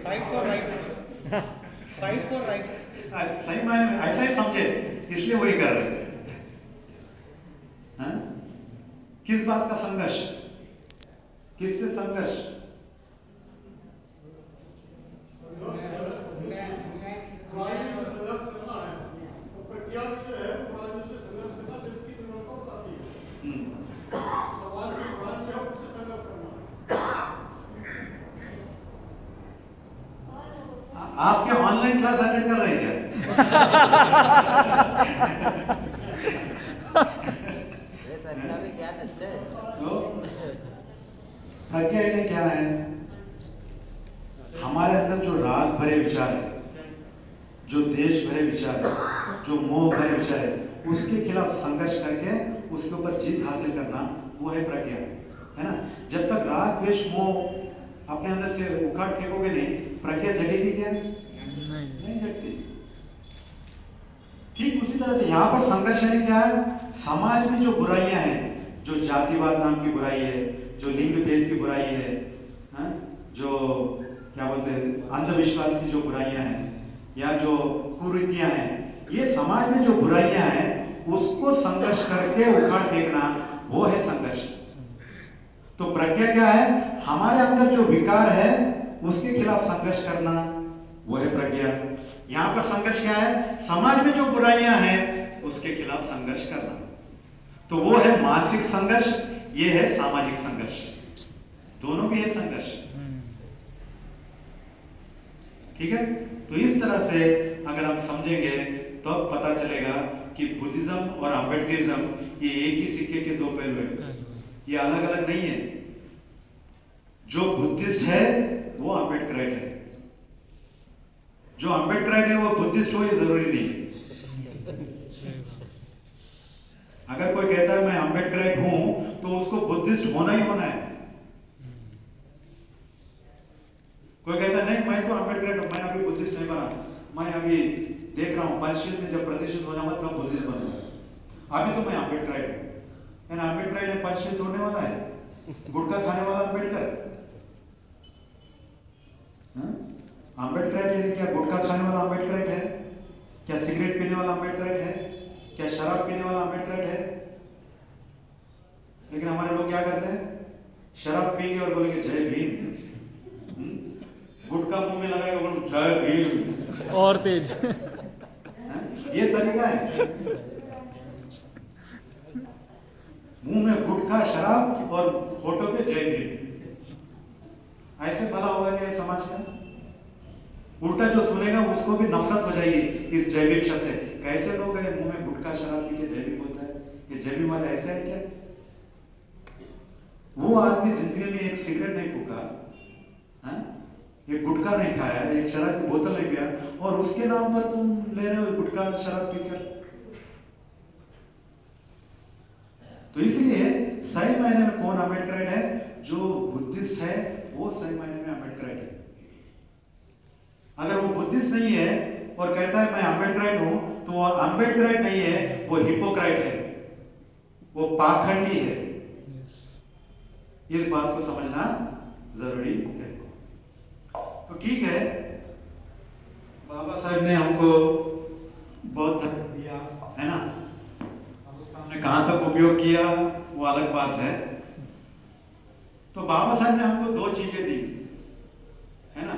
Fight for rights, fight for rights. सही मायने में ऐसा ही समझे, इसलिए वही कर रहे हैं। हाँ? किस बात का संघर्ष? किससे संघर्ष? आपके ऑनलाइन क्लास अटेंड कर रहे हैं क्या? तो प्रज्ञा इन्हें क्या है? हमारे अंदर जो राग भरे विचार है, जो देश भरे विचार है, जो मोह भरे विचार है, उसके खिलाफ संघर्ष करके उसके ऊपर जीत हासिल करना, वो है प्रज्ञा, है ना। जब तक राग द्वेष मोह अपने अंदर से उखाड़ फेंकोगे नहीं, प्रज्ञा जगेगी क्या? नहीं जगती। ठीक उसी तरह से यहाँ पर संघर्ष है क्या है? समाज में जो बुराइयां हैं, जो जातिवाद नाम की बुराई है, जो लिंग भेद की बुराई है, हाँ? जो क्या बोलते हैं अंधविश्वास की जो बुराइयां हैं, या जो कुरीतियां हैं, ये समाज में जो बुराइयां हैं उसको संघर्ष करके उखाड़ फेंकना, वो है संघर्ष। तो प्रज्ञा क्या है? हमारे अंदर जो विकार है उसके खिलाफ संघर्ष करना, वो है प्रज्ञा। यहाँ पर संघर्ष क्या है? समाज में जो बुराइयां हैं उसके खिलाफ संघर्ष करना, तो वो है मानसिक संघर्ष, ये है सामाजिक संघर्ष। दोनों भी है संघर्ष। ठीक है, तो इस तरह से अगर हम समझेंगे तो अब पता चलेगा कि बुद्धिज्म और अम्बेडकरिज्म ये एक ही सिक्के के दो पहलू हैं, ये अलग अलग नहीं है। जो बुद्धिस्ट है वो अम्बेडकराइट है, जो अम्बेडकराइट है वो बुद्धिस्ट हो, ये जरूरी नहीं है। अगर कोई कहता है मैं अम्बेडकराइट हूं तो उसको बुद्धिस्ट होना ही होना है। कोई कहता है नहीं मैं तो अम्बेडकराइट हूं, मैं अभी बुद्धिस्ट नहीं बना, मैं अभी देख रहा हूं पंचशील में जब प्रतिष्ठित हो जाऊंगा तब बुद्धिस्ट बनूंगा, अभी तो मैं अम्बेडकराइट हूं। अम्बेडकराइट ने पंचशील तोड़ने वाला है, गुटखा खाने वाला अम्बेडकर। अम्बेडकराइट यानी क्या गुटखा खाने वाला अम्बेडकराइट है? क्या सिगरेट पीने वाला अम्बेडकराइट है? क्या शराब पीने वाला अम्बेडकराइट है? लेकिन हमारे लोग क्या करते हैं? शराब पिएंगे और बोलेंगे जय भीम, गुटखा मुंह में लगाएगा बोल जय भीम और तेज। ये तरीका है, मुंह में गुटखा शराब और फोटो पे जय भीम। ऐसे भला होगा क्या समाज का? उल्टा जो सुनेगा उसको भी नफरत हो जाएगी इस जय भीम शब्द से। कैसे लोग हैं मुंह में गुटखा शराब पी के जय भीम बोलता है, ये जय भीम वाला ऐसा है क्या? वो आदमी जिंदगी में एक सिगरेट नहीं फूका, एक गुटखा नहीं खाया, एक शराब की बोतल नहीं पिया, और उसके नाम पर तुम ले रहे हो गुटखा शराब पीकर। तो इसलिए सही मायने में कौन अम्बेडकराइट है? जो बुद्धिस्ट है वो सही मायने में अम्बेडकराइट है। अगर वो बुद्धिस्ट नहीं है और कहता है मैं अम्बेडकराइट हूं, तो वो अम्बेडकराइट नहीं है, वो हिपोक्राइट है, वो पाखंडी है। इस बात को समझना जरूरी है। तो ठीक है, बाबा साहब ने हमको बहुत दिया है ना, हमने कहां तक उपयोग किया वो अलग बात है। तो बाबा साहब ने हमको दो चीजें दी है ना,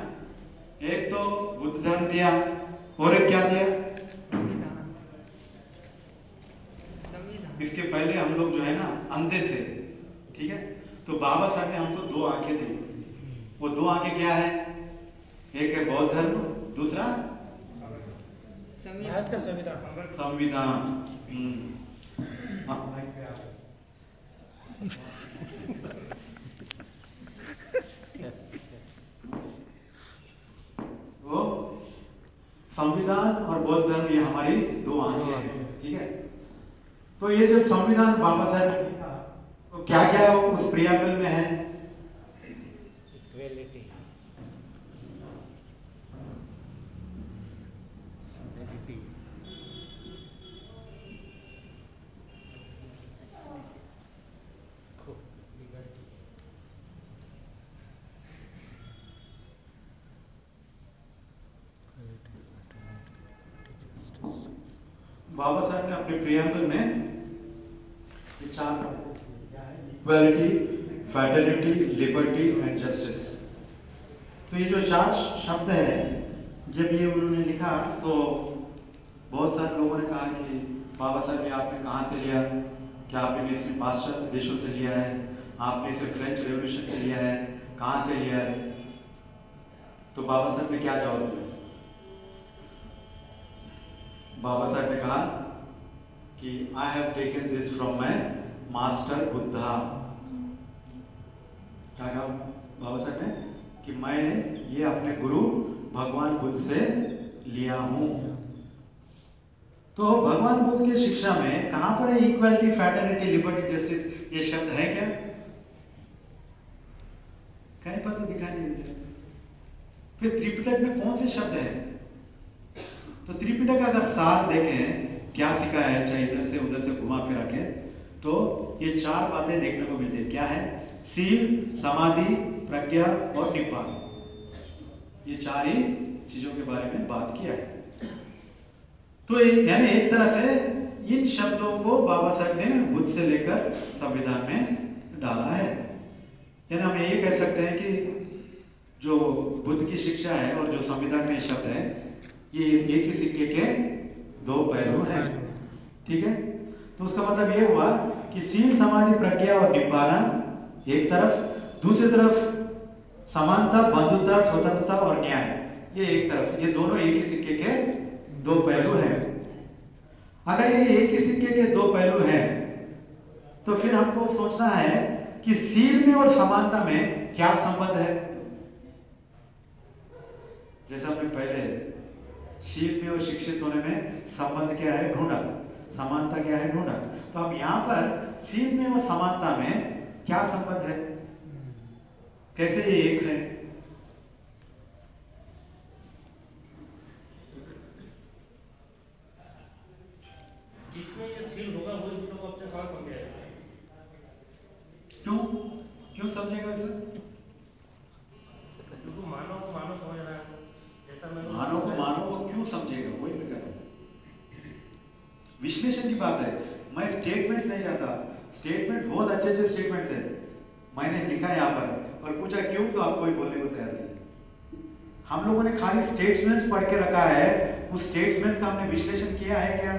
एक तो बुद्ध धर्म दिया और एक क्या दिया? इसके पहले हम लोग जो है ना अंधे थे, ठीक है? तो बाबा साहब ने हमको 2 आंखें दी। वो 2 आंखें क्या है? एक है बौद्ध धर्म, दूसरा भारत का संविधान। संविधान। वो संविधान और बौद्ध धर्म ये हमारी 2 आंखें हैं, ठीक है? तो ये जब संविधान बाबा साहब ने लिखा तो क्या क्या उस प्रियम्बल में है? बाबा साहब ने अपने प्रियम्बल में ये 4 equality, fraternity, liberty and justice. तो ये जो 4 शब्द है, जब ये उन्होंने लिखा तो बहुत सारे लोगों ने कहा कि बाबा साहब ये आपने कहाँ से लिया? क्या आपने इसे पाश्चात्य देशों से लिया है? आपने इसे फ्रेंच रेवोल्यूशन से लिया है? कहाँ से लिया है? तो बाबा साहब ने क्या जवाब दिया? बाबा साहब ने कहा कि I have taken this from my master Buddha. क्या कहा बाबा साहब ने? कि मैंने ये अपने गुरु भगवान बुद्ध से लिया हूं। तो भगवान बुद्ध की शिक्षा में कहां पर है इक्वालिटी, फ्रैटर्निटी, लिबर्टी, जस्टिस? ये शब्द है क्या? कहीं पर तो दिखाई नहीं देते। फिर त्रिपिटक में कौन से शब्द हैं? तो त्रिपिटक अगर सार देखें क्या सिखाया है, चाहे इधर से उधर से घुमा फिरा के, तो ये 4 बातें देखने को मिलती है। क्या है? सील, समाधि, प्रज्ञा और निब्बान। ये 4 ही चीजों के बारे में बात किया है। तो यानी एक तरह से इन शब्दों को बाबा साहब ने बुद्ध से लेकर संविधान में डाला है। यानी हम ये कह सकते हैं कि जो बुद्ध की शिक्षा है और जो संविधान में शब्द है, ये एक ही सिक्के के 2 पहलू हैं, ठीक है? तो उसका मतलब ये हुआ कि सील, समाधि, प्रज्ञा और निब्बाना एक तरफ, दूसरी तरफ समानता, बंधुता, स्वतंत्रता और न्याय, ये एक तरफ। ये दोनों एक ही सिक्के के 2 पहलू हैं। अगर ये एक ही सिक्के के 2 पहलू हैं, तो फिर हमको सोचना है कि सील में और समानता में क्या संबंध है? जैसे हमने पहले शील में और शिक्षित होने में संबंध क्या है ढूंढा, समानता क्या है ढूंढा। तो अब यहाँ पर शील में और समानता में क्या संबंध है? कैसे ये एक है? जिसमें ये सील होगा वो दूसरों को अपने साथ समझेगा। क्यों समझेगा सर? क्योंकि मानव को मानव समझ रहा है, जैसा मैं मानव को मानव को क्यों समझेगा? वही मैं कह रहा हूँ, विश्लेषण की बात है। मैं स्टेटमेंट्स नहीं चाहता। स्टेटमेंट्स बहुत अच्छे अच्छे स्टेटमेंट्स हैं, मैंने लिखा है यहाँ पर और पूछा क्यों, तो आपको ही बोलने को तैयार नहीं। हम लोगों ने खाली स्टेटमेंट्स पढ़ के रखा है, उस स्टेटमेंट्स का हमने विश्लेषण किया है क्या?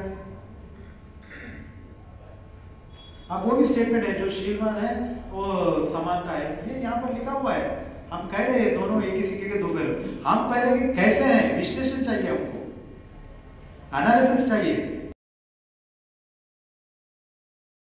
अब वो भी स्टेटमेंट है जो शीलवान है, वो समानता है, ये यहाँ पर लिखा हुआ है। हम कह रहे हैं दोनों एक ही सिक्के के 2 पहलू। हम पहले कि कैसे हैं, विश्लेषण चाहिए हमको, एनालिसिस चाहिए।